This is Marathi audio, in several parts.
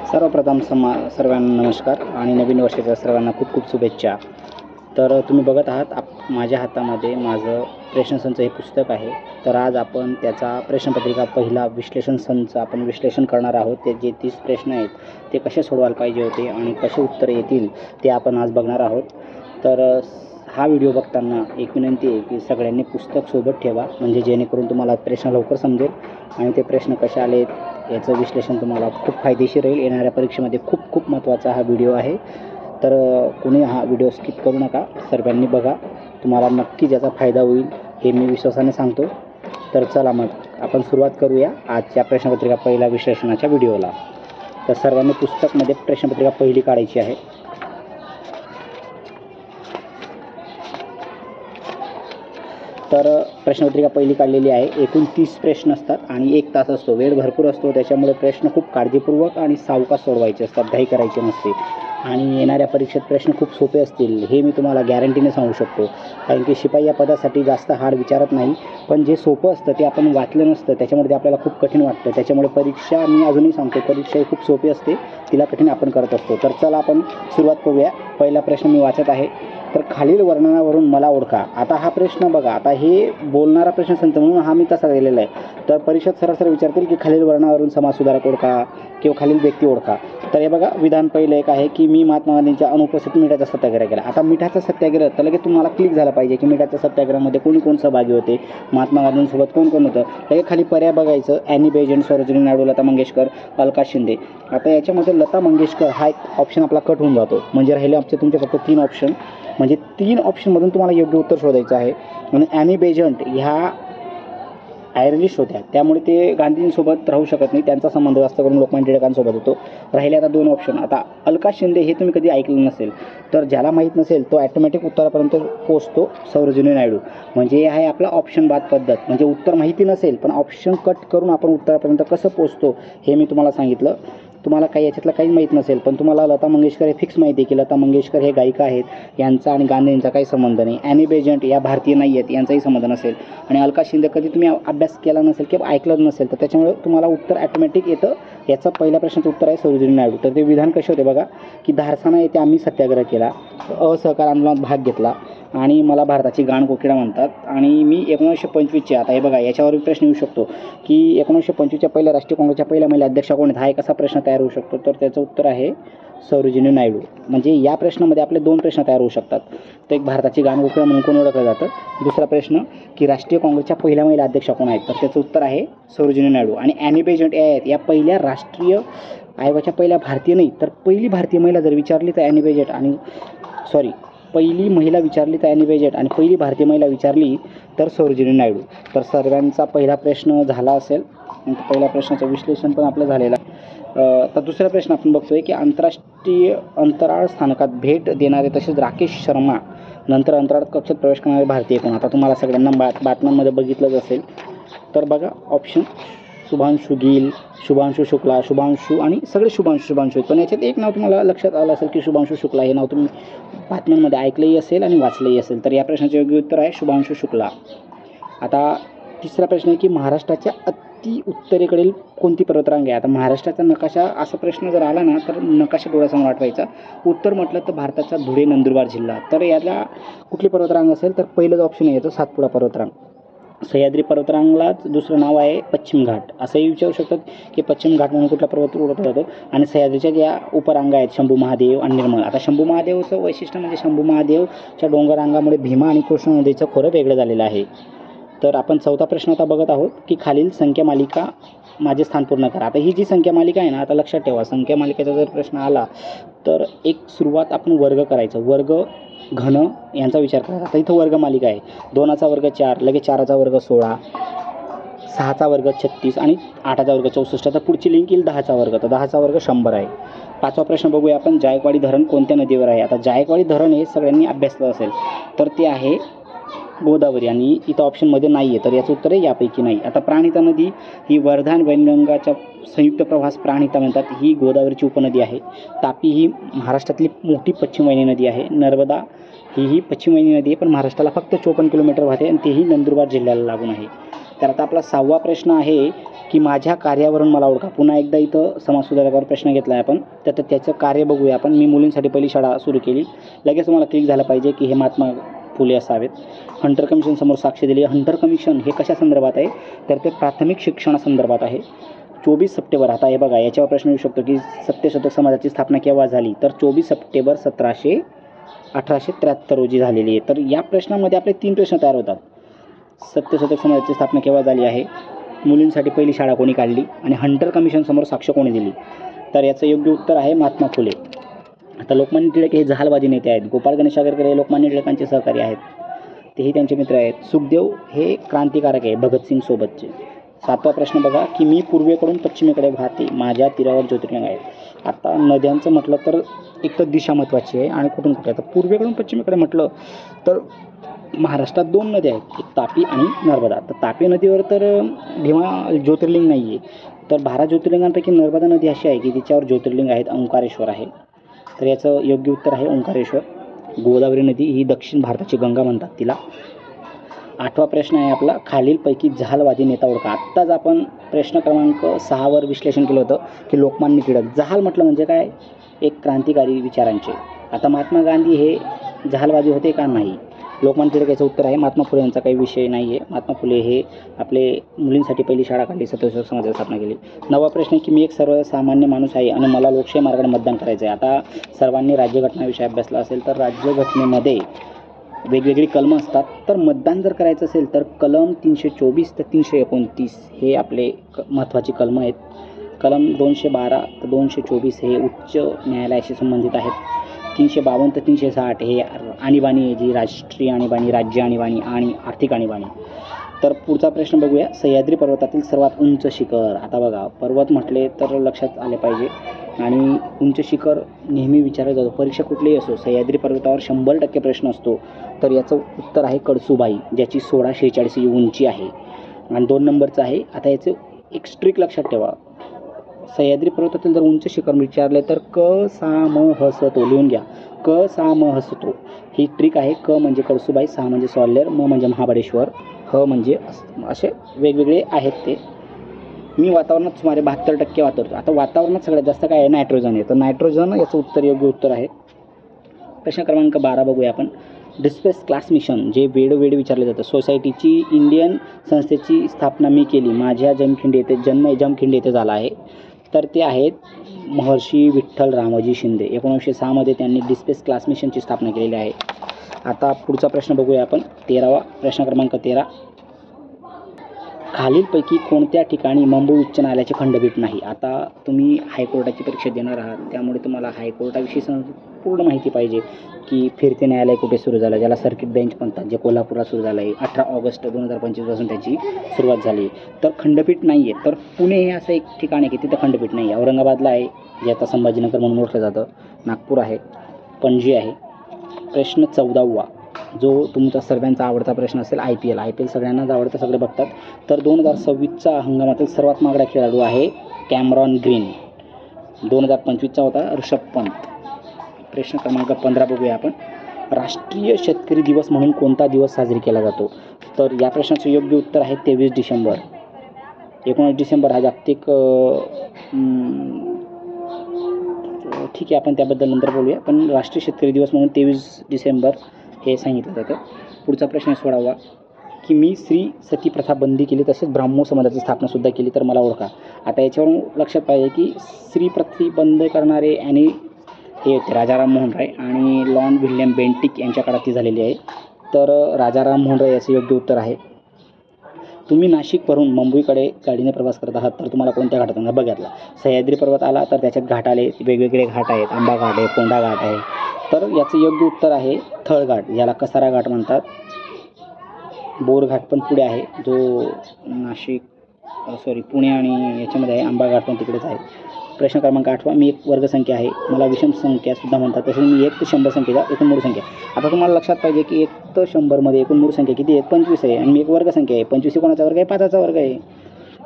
सर्वप्रथम सर्वांना नमस्कार आणि नवीन वर्षाच्या सर्वांना खूप खूप शुभेच्छा. तर तुम्ही बघत आहात माझ्या हातामध्ये माझं प्रश्नसंच हे पुस्तक आहे. तर आज आपण त्याचा प्रश्नपत्रिका पहिला विश्लेषण संच आपण विश्लेषण करणार आहोत. ते जे 30 प्रश्न आहेत ते कसे सोडवायला पाहिजे होते आणि कसे उत्तर येतील ते आपण आज बघणार आहोत. तर हा व्हिडिओ बघताना एक विनंती आहे की सगळ्यांनी पुस्तक सोबत ठेवा, म्हणजे जेणेकरून तुम्हाला प्रश्न लवकर समजेल आणि ते प्रश्न कसे आले याचं विश्लेषण तुम्हाला खूप फायदेशीर राहील. येणाऱ्या परीक्षेमध्ये खूप खूप महत्त्वाचा हा व्हिडिओ आहे. तर कोणी हा व्हिडिओ स्किप करू नका, सर्वांनी बघा, तुम्हाला नक्की ज्याचा फायदा होईल हे मी विश्वासाने सांगतो. तर चला मग आपण सुरुवात करूया आजच्या प्रश्नपत्रिका पहिला विश्लेषणाच्या व्हिडिओला. तर सर्वांनी पुस्तकमध्ये प्रश्नपत्रिका पहिली काढायची आहे. तर प्रश्नपत्रिका पहिली काढलेली आहे. एकूण 30 प्रश्न असतात आणि 1 तास असतो. वेळ भरपूर असतो, त्याच्यामुळे प्रश्न खूप काळजीपूर्वक आणि सावकाश सोडवायचे असतात, घाई करायची नसते. आणि येणाऱ्या परीक्षेत प्रश्न खूप सोपे असतील हे मी तुम्हाला गॅरंटीने सांगू शकतो. कारण की शिपाई या पदासाठी जास्त हार्ड विचारत नाही, पण जे सोपं असतं ते आपण वाचलं नसतं, त्याच्यामुळे ते आपल्याला खूप कठीण वाटतं. त्याच्यामुळे परीक्षा मी अजूनही सांगतो, परीक्षा ही खूप सोपी असते, तिला कठीण आपण करत असतो. तर चला आपण सुरुवात करूया. पहिला प्रश्न मी वाचत आहे. तर खालील वर्णनावरून मला ओळखा. आता हा प्रश्न बघा, आता हे बोलणारा प्रश्न संच म्हणून हा मी तसा दिलेला आहे. तर परीक्षेत सरळ विचारतील की खालील वर्णावरून समाजसुधारक ओळखा किंवा खालील व्यक्ती ओळखा. तर हे बघा, विधान पहिलं एक आहे की मी महात्मा गांधींच्या अनुपस्थितीत मिठाचा सत्याग्रह केला. आता मिठाचा सत्याग्रह तर लगेच तुम्हाला क्लिक झाला पाहिजे की मिठाच्या सत्याग्रहामध्ये कोणी कोण सहभागी होते, महात्मा गांधींसोबत कोण कोण होतं. लगेच खाली पर्याय बघायचं, ॲनी बेझंट, सरोजिनी नायडू, लता मंगेशकर, अलका शिंदे. आता याच्यामध्ये लता मंगेशकर हा एक ऑप्शन आपला कट होऊन जातो, म्हणजे राहिले आमचे तुमचे फक्त 3 ऑप्शन. म्हणजे 3 ऑप्शनमधून तुम्हाला योग्य उत्तर शोधायचं आहे. आणि ॲनी बेझंट ह्या आयरिश होत्या, त्यामुळे ते गांधींसोबत राहू शकत नाही, त्यांचा संबंध जास्त करून लोकमान्य टिळकांसोबत होतो. राहिले आता 2 ऑप्शन. आता अलका शिंदे हे तुम्ही कधी ऐकलं नसेल, तर ज्याला माहीत नसेल तो ॲटोमॅटिक उत्तरापर्यंत पोचतो. सरोजिनी नायडू म्हणजे आहे आपला ऑप्शन बाद पद्धत, म्हणजे उत्तर माहिती नसेल पण ऑप्शन कट करून आपण उत्तरापर्यंत कसं पोचतो हे मी तुम्हाला सांगितलं. तुम्हाला काही याच्यातलं काहीच माहीत नसेल, पण तुम्हाला लता मंगेशकर हे फिक्स माहिती आहे की लता मंगेशकर हे गायिका आहेत, यांचा आणि गांधींचा काही संबंध नाही. ॲनी बेझंट या भारतीय नाही आहेत, यांचाही संबंध नसेल. आणि अलका शिंदे कधी तुम्ही अभ्यास केला नसेल किंवा ऐकलं नसेल, तर त्याच्यामुळे तुम्हाला उत्तर ॲटोमॅटिक येतं. याचं पहिल्या प्रश्नाचं उत्तर आहे सरोजिनी नायडू. तर ते विधान कसे होते बघा, की धारसाना येथे आम्ही सत्याग्रह केला, असहकार आंदोलनात भाग घेतला आणि मला भारताची गाणकोकिळा म्हणतात. आणि मी 1925चे, आता हे बघा याच्यावर प्रश्न येऊ शकतो की 1925च्या पहिल्या राष्ट्रीय काँग्रेसच्या पहिल्या महिला अध्यक्षा कोण आहेत, हा एक असा प्रश्न तयार होऊ शकतो. तर त्याचं उत्तर आहे सरोजिनी नायडू. म्हणजे या प्रश्नामध्ये आपले 2 प्रश्न तयार होऊ शकतात. तर एक भारताची गाणकोकिळा म्हणून कोण ओळखलं जातं. दुसरा प्रश्न की राष्ट्रीय काँग्रेसच्या पहिल्या महिला अध्यक्षा कोण आहेत, तर त्याचं उत्तर आहे सरोजिनी नायडू. आणि ॲनी बेझंट या आहेत, या पहिल्या राष्ट्रीय आयोगाच्या पहिल्या भारतीय नाही तर पहिली भारतीय महिला जर विचारली तर ॲनी बेझंट, आणि पहिली महिला विचारली तर ॲनी बेझंट, आणि पहिली भारतीय महिला विचारली तर सरोजिनी नायडू. तर सर्वांचा पहिला प्रश्न झाला असेल. पहिल्या प्रश्नाचं विश्लेषण पण आपलं झालेलं आहे. तर दुसरा प्रश्न आपण बघतोय की आंतरराष्ट्रीय अंतराळ स्थानकात भेट देणारे तसेच राकेश शर्मा नंतर अंतराळ कक्षेत प्रवेश करणारे भारतीय कोण. आता तुम्हाला सगळ्यांना बातम्यांमध्ये बघितलंच असेल. तर बघा ऑप्शन शुभांशु गिल, शुभांशु शुक्ला, शुभांशु आणि सगळे शुभांशु आहेत. पण याच्यात एक नाव तुम्हाला लक्षात आलं असेल की शुभांशु शुक्ला हे नाव तुम्ही बातम्यांमध्ये ऐकलंही असेल आणि वाचलंही असेल. तर या प्रश्नाचे योग्य उत्तर आहे शुभांशु शुक्ला. आता तिसरा प्रश्न आहे की महाराष्ट्राच्या अति उत्तरेकडील कोणती पर्वतरांग आहे. आता महाराष्ट्राचा नकाशा असा प्रश्न जर आला ना तर नकाशा डोळ्यासमोर आठवायचा. उत्तर म्हटलं तर भारताचा धुळे नंदुरबार जिल्हा. तर याला कुठली पर्वतरांग असेल, तर पहिलंच ऑप्शन येतं सातपुडा पर्वतरांग. सह्याद्री पर्वतरांगलाच दुसरं नाव आहे पश्चिम घाट. असंही विचारू शकतात की पश्चिम घाट म्हणून कुठला पर्वत ओळखला जातो. आणि सह्याद्रीच्या ज्या उपरांगा आहेत शंभू महादेव आणि निर्मळ. आता शंभू महादेवचं वैशिष्ट्य म्हणजे शंभू महादेवच्या डोंगरांगामुळे भीमा आणि कृष्णा नदीचं खोरं वेगळं झालेलं आहे. तर आपण चौथा प्रश्न आता बघत आहोत की खालील संख्या मालिका माझे स्थान पूर्ण करा. आता ही जी संख्या मालिका आहे ना, आता लक्षात ठेवा, संख्या मालिकेचा जर प्रश्न आला तर एक सुरुवात आपण वर्ग करायचं, वर्ग घन यांचा विचार करायचा. आता इथं वर्ग मालिका आहे. 2चा वर्ग 4, लगेच 4चा वर्ग 16, 6चा वर्ग 36 आणि 8चा वर्ग 64. आता पुढची लिंक येईल 10चा वर्ग, तर 10चा वर्ग 100 आहे. 5वा प्रश्न बघूया आपण, जायकवाडी धरण कोणत्या नदीवर आहे. आता जायकवाडी धरण हे सगळ्यांनी अभ्यासलं असेल, तर ते आहे गोदावरी आणि इथं ऑप्शनमध्ये नाही आहे, तर याचं उत्तर आहे यापैकी नाही. आता प्राणहिता नदी ही वर्धा आणि वैनगंगाच्या संयुक्त प्रवाहास प्राणहिता म्हणतात. ही गोदावरीची उपनदी आहे. तापी ही महाराष्ट्रातली मोठी पश्चिमवाहिनी नदी आहे. नर्मदा ही पश्चिमवाहिनी नदी आहे, पण महाराष्ट्राला फक्त 54 किलोमीटर वाहते आणि तेही नंदुरबार जिल्ह्याला लागून आहे. तर आता आपला 6वा प्रश्न आहे की माझ्या कार्यावरून मला ओळखा. पुन्हा एकदा इथं समाजसुधारकावर प्रश्न घेतला आहे आपण. तर त्याचं कार्य बघूया आपण. मी मुलींसाठी पहिली शाळा सुरू केली. लगेच तुम्हाला क्लिक झालं पाहिजे की हे महात्मा फुले असावेत. हंटर कमिशनसमोर साक्ष दिली. हंटर कमिशन हे कशा संदर्भात आहे, तर ते प्राथमिक शिक्षणासंदर्भात आहे. 24 सप्टेंबर, आता हे बघा याच्यावर प्रश्न येऊ शकतो की सत्यशोधक समाजाची स्थापना केव्हा झाली, तर 24 सप्टेंबर 1873 रोजी झालेली आहे. तर या प्रश्नामध्ये आपले 3 प्रश्न तयार होतात. सत्यशोधक समाजाची स्थापना केव्हा झाली आहे, मुलींसाठी पहिली शाळा कोणी काढली आणि हंटर कमिशनसमोर साक्ष कोणी दिली. तर याचं योग्य उत्तर आहे महात्मा फुले. आता लोकमान्य टिळक हे जहालवादी नेते आहेत. गोपाळ गणेश आगरकर हे लोकमान्य टिळकांचे सहकारी आहेत, तेही त्यांचे मित्र आहेत. सुखदेव हे क्रांतिकारक आहे भगतसिंग सोबतचे. 7वा प्रश्न बघा की मी पूर्वेकडून पश्चिमेकडे वाहते, माझ्या तीरावर ज्योतिर्लिंग आहेत. आता नद्यांचं म्हटलं तर एक तर दिशा महत्त्वाची आहे आणि कुठून कुठे. तर पूर्वेकडून पश्चिमेकडे म्हटलं तर महाराष्ट्रात 2 नद्या आहेत, एक तापी आणि नर्मदा. तर तापी नदीवर तर भीमा ज्योतिर्लिंग नाही आहे. तर 12 ज्योतिर्लिंगांपैकी नर्मदा नदी अशी आहे की तिच्यावर ज्योतिर्लिंग आहेत. ओंकारेश्वर आहे. तर याचं योग्य उत्तर आहे ओंकारेश्वर. गोदावरी नदी ही दक्षिण भारताची गंगा म्हणतात तिला. 8वा प्रश्न आहे आपला, खालीलपैकी जहालवादी नेता ओळखा. आत्ताच आपण प्रश्न क्रमांक 6वर विश्लेषण केलं होतं की लोकमान्य टिळक. जहाल म्हटलं म्हणजे काय, एक क्रांतिकारी विचारांचे. आता महात्मा गांधी हे जहालवादी होते का, नाही. लोकमान्य टिळक याचं उत्तर आहे. महात्मा फुले यांचा काही विषय नाही आहे. महात्मा फुले हे आपले मुलींसाठी पहिली शाळा काढली, सत्यशोधक समाजाची स्थापना केली. 9वा प्रश्न आहे की मी एक सर्वसामान्य माणूस आहे आणि मला लोकशाही मार्गाने मतदान करायचं आहे. आता सर्वांनी राज्यघटनाविषयी अभ्यासला असेल तर राज्यघटनेमध्ये वेगवेगळी कलमं असतात. तर मतदान जर करायचं असेल तर कलम 324 ते 329 हे आपले महत्त्वाची कलमं आहेत. कलम 212 ते 224 हे उच्च न्यायालयाशी संबंधित आहेत. 352 ते 360 हे आणीबाणी आहे, जी राष्ट्रीय आणीबाणी, राज्य आणीबाणी आणि आर्थिक आणीबाणी. तर पुढचा प्रश्न बघूया, सह्याद्री पर्वतातील सर्वात उंच शिखर. आता बघा पर्वत म्हटले तर लक्षात आले पाहिजे आणि उंच शिखर नेहमी विचारलं जातो, परीक्षा कुठलीही असो. सह्याद्री पर्वतावर 100% प्रश्न असतो. तर याचं उत्तर आहे कळसुबाई, ज्याची 1646 ही उंची आहे. आणि 2 नंबरचं आहे. आता याचं एक स्ट्रिक लक्षात ठेवा, सह्याद्री पर्वतातील जर उंच शिखर विचारले तर क सा म ह स तो लिहून घ्या. क सा म ह स तो ही ट्रिक आहे. क म्हणजे कळसुबाई, सा म्हणजे सॉल्लेर, म म्हणजे महाबळेश्वर, ह म्हणजे असे वेगवेगळे आहेत ते. मी वातावरणात सुमारे 72% वापरतो. आता वातावरणात सगळ्यात जास्त काय आहे, नायट्रोजन आहे. तर नायट्रोजन याचं उत्तर योग्य उत्तर आहे. प्रश्न क्रमांक 12 बघूया आपण. डिस्पेस क्लास मिशन जे वेळोवेळी विचारले जातं. सोसायटीची इंडियन संस्थेची स्थापना मी केली, माझ्या जमखिंडी येथे जन्म जमखिंडी येथे झाला आहे. तर ते आहेत महर्षी विठ्ठल रामजी शिंदे. 1906 मध्ये त्यांनी डिस्पेस क्लास मिशनची स्थापना केलेली आहे. आता पुढचा प्रश्न बघूया आपण. 13वा प्रश्न क्रमांक 13. खालीलपैकी कोणत्या ठिकाणी मुंबई उच्च न्यायालयाचे खंडपीठ नाही. आता तुम्ही हायकोर्टाची परीक्षा देणार आहात, त्यामुळे तुम्हाला हायकोर्टाविषयी पूर्ण माहिती पाहिजे की फिरते न्यायालय कुठे सुरू झालं, ज्याला सर्किट बेंच म्हणतात, जे कोल्हापूरला सुरू झालं आहे. 18 ऑगस्ट 2025 पासून त्याची सुरुवात झाली. तर खंडपीठ नाही आहे. तर पुणे हे असं एक ठिकाण आहे की तिथं खंडपीठ नाही आहे. औरंगाबादला आहे, जे आता संभाजीनगर म्हणून ओळखलं जातं. नागपूर आहे, पणजी आहे. प्रश्न 14वा जो तुमचा सर्वांचा आवडता प्रश्न असेल, IPL सगळ्यांनाच आवडतं, सगळे बघतात. तर 2026चा हंगामातील सर्वात महागडा खेळाडू आहे कॅमरॉन ग्रीन. 2025चा होता ऋषभ पंत. प्रश्न क्रमांक 15 बघूया आपण. राष्ट्रीय शेतकरी दिवस म्हणून कोणता दिवस साजरी केला जातो. तर या प्रश्नाचं योग्य उत्तर आहे 23 डिसेंबर. 19 डिसेंबर हा जागतिक ठीक आहे, आपण त्याबद्दल नंतर बोलूया. पण राष्ट्रीय शेतकरी दिवस म्हणून 23 डिसेंबर हे सांगितलं जातं. पुढचा प्रश्न 16वा की मी स्त्री सती प्रथा बंदी केली, तसेच ब्राह्मो समाजाची स्थापनासुद्धा केली, तर मला ओळखा. आता याच्यावरून लक्षात पाहिजे की स्त्री प्रथा बंद करणारे आणि हे होते राजाराम मोहन राय आणि लॉर्ड विल्यम बेंटिक यांच्या काळात ती झालेली आहे. तर राजाराम मोहन राय याचं योग्य उत्तर आहे. तुम्ही नाशिकवरून मुंबईकडे गाडीने प्रवास करत आहात, तर तुम्हाला कोणत्या घाटातून बघितला. सह्याद्री पर्वत आला तर त्याच्यात घाट आले, वेगवेगळे घाट आहेत. आंबा घाट आहे, कोंडा घाट आहे. तर याचं योग्य उत्तर आहे थळघाट, याला कसारा घाट म्हणतात. बोरघाट पण पुढे आहे, जो नाशिक पुणे आणि याच्यामध्ये आहे. आंबा घाट पण तिकडेच आहे. प्रश्न क्रमांक 8वा, मी एक वर्गसंख्या आहे, मला विषम संख्यासुद्धा म्हणतात, तसेच मी 1 ते 100 संख्येचा एकूण मूळ संख्या. आता तुम्हाला लक्षात पाहिजे की 1 ते 100मध्ये एकूण मूळ संख्या किती आहे? 25 आहे. आणि मी एक वर्गसंख्या आहे. 25 ही कोणाचा वर्ग आहे? 5चा वर्ग आहे.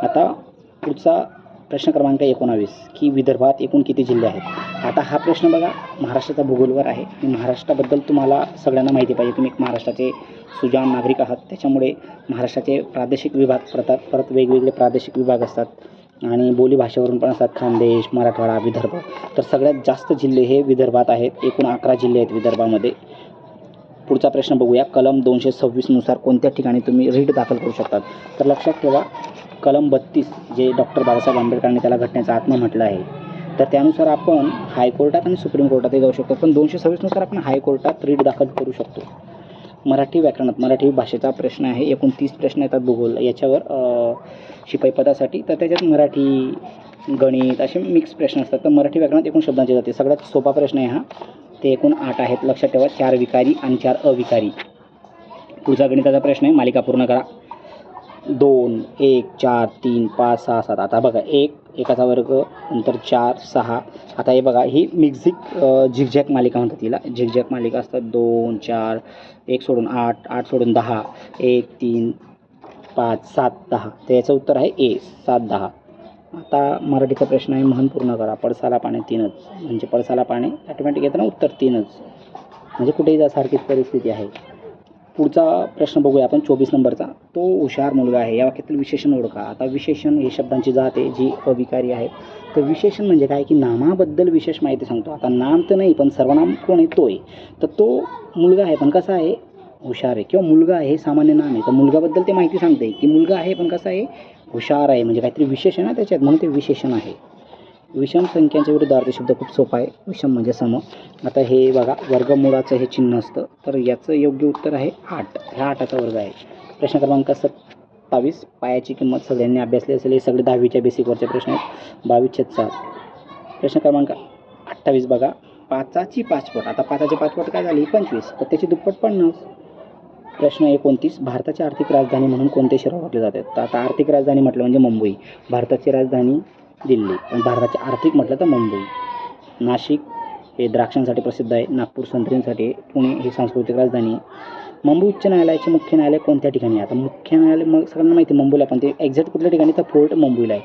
आता पुढचा प्रश्न क्रमांक 19 की विदर्भात एकूण किती जिल्हे आहेत? आता हा प्रश्न बघा महाराष्ट्राचा भूगोलवर आहे आणि महाराष्ट्राबद्दल तुम्हाला सगळ्यांना माहिती पाहिजे. तुम्ही एक महाराष्ट्राचे सुजाण नागरिक आहात, त्याच्यामुळे महाराष्ट्राचे प्रादेशिक विभाग परत वेगवेगळे प्रादेशिक विभाग असतात आणि बोलीभाषेवरून पण असतात. खानदेश, मराठवाडा, विदर्भ. तर सगळ्यात जास्त जिल्हे हे विदर्भात आहेत. एकूण 11 जिल्हे आहेत विदर्भामध्ये. पुढचा प्रश्न बघूया. कलम 226 नुसार कोणत्या ठिकाणी तुम्ही रीट दाखल करू शकतात? तर लक्षात ठेवा, कलम 32 जे डॉक्टर बाबासाहेब आंबेडकरांनी त्याला घटनेचा आत्मा म्हटलं आहे, तर त्यानुसार आपण हायकोर्टात आणि सुप्रीम कोर्टातही जाऊ शकतो. पण 226 नुसार आपण हायकोर्टात रीट दाखल करू शकतो. मराठी व्याकरणात मराठी भाषेचा प्रश्न आहे. एकूण 30 प्रश्न येतात भूगोल याच्यावर शिपाई पदासाठी. तर त्याच्यात मराठी, गणित असे मिक्स प्रश्न असतात. तर मराठी व्याकरणात एकूण शब्दांचे जाते. सगळ्यात सोपा प्रश्न आहे हा. ते एकूण 8 आहेत. लक्षात ठेवा, 4 विकारी आणि 4 अविकारी. पुढचा गणिताचा प्रश्न आहे, मालिका पूर्ण करा. 2, 1, 4, 3, 5, 6, 7. आता बघा 1, एकाचा वर्ग, नंतर 4, 6. आता हे बघा ही झिगझॅग मालिका म्हणतात तिला. झिगझॅग मालिका असतात. 2, 4, 1 सोडून 8, 8 सोडून 10, 1, 3, 5, 7, 10. तर याचं उत्तर आहे ए, 7, 10. आता मराठीचा प्रश्न आहे, म्हण पूर्ण करा. पळसाला पाणी 3च, म्हणजे पळसाला पाणी ऑटोमॅटिक येतं ना उत्तर 3च, म्हणजे कुठेही जासारखीच परिस्थिती आहे. पुढचा प्रश्न बघूया आपण 24 नंबरचा. तो हुशार मुलगा आहे, या वाक्यातील विशेषण ओळखा. आता विशेषण हे शब्दांची जात आहे जी अविकारी आहे. तर विशेषण म्हणजे काय की नामाबद्दल विशेष माहिती सांगतो. आता नाम तर नाही, पण सर्वनाम कोण आहे? तो आहे. तर तो मुलगा आहे पण कसा आहे? हुशार आहे. किंवा मुलगा आहे हे सामान्य नाम आहे, तर मुलगाबद्दल ते माहिती सांगते की मुलगा आहे पण कसा आहे? हुशार आहे. म्हणजे काहीतरी विशेष आहे ना त्याच्यात, म्हणून ते विशेषण आहे. विषम संख्यांच्या विरुद्धार्थी शब्द खूप सोपा आहे. विषम म्हणजे सम. आता हे बघा वर्गमूळाचं हे चिन्ह असतं, तर याचं योग्य उत्तर आहे 8. ह्या 8चा वर्ग आहे. प्रश्न क्रमांक 27, पायाची किंमत सगळ्यांनी अभ्यासली असेल. हे सगळे 10वीच्या बेसिकवरचे प्रश्न आहेत. 22/7. प्रश्न क्रमांक 28 बघा, 5ची 5 पट. आता 5चे 5 पट काय झाली? 25. तर त्याची दुप्पट 50. प्रश्न 29, भारताची आर्थिक राजधानी म्हणून कोणते शहर ओळखले जातात? तर आता आर्थिक राजधानी म्हटलं म्हणजे मुंबई. भारताची राजधानी दिल्ली, पण भारताची आर्थिक म्हटलं तर मुंबई. नाशिक हे द्राक्षांसाठी प्रसिद्ध आहे. नागपूर संत्र्यांसाठी. पुणे ही सांस्कृतिक राजधानी आहे. मुंबई उच्च न्यायालयाचे मुख्य न्यायालय कोणत्या ठिकाणी आहे? आता मुख्य न्यायालय मग सगळ्यांना माहिती आहे मुंबईला, पण ते एक्झॅक्ट कुठल्या ठिकाणी? तर फोर्ट मुंबईला आहे.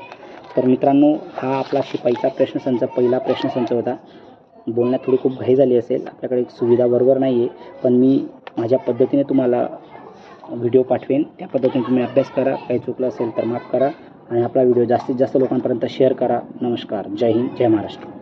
तर मित्रांनो, हा आपला शिपाईचा प्रश्नसंच पहिला प्रश्नसंच होता. बोलण्यात थोडी खूप घाई झाली असेल, आपल्याकडे सुविधा बरोबर नाही आहे, पण मी माझ्या पद्धतीने तुम्हाला व्हिडिओ पाठवेन. त्या पद्धतीने तुम्ही अभ्यास करा. काही चुकलं असेल तर माफ करा आणि आपला व्हिडिओ जास्तीत जास्त लोकांपर्यंत शेअर करा. नमस्कार. जय हिंद, जय महाराष्ट्र.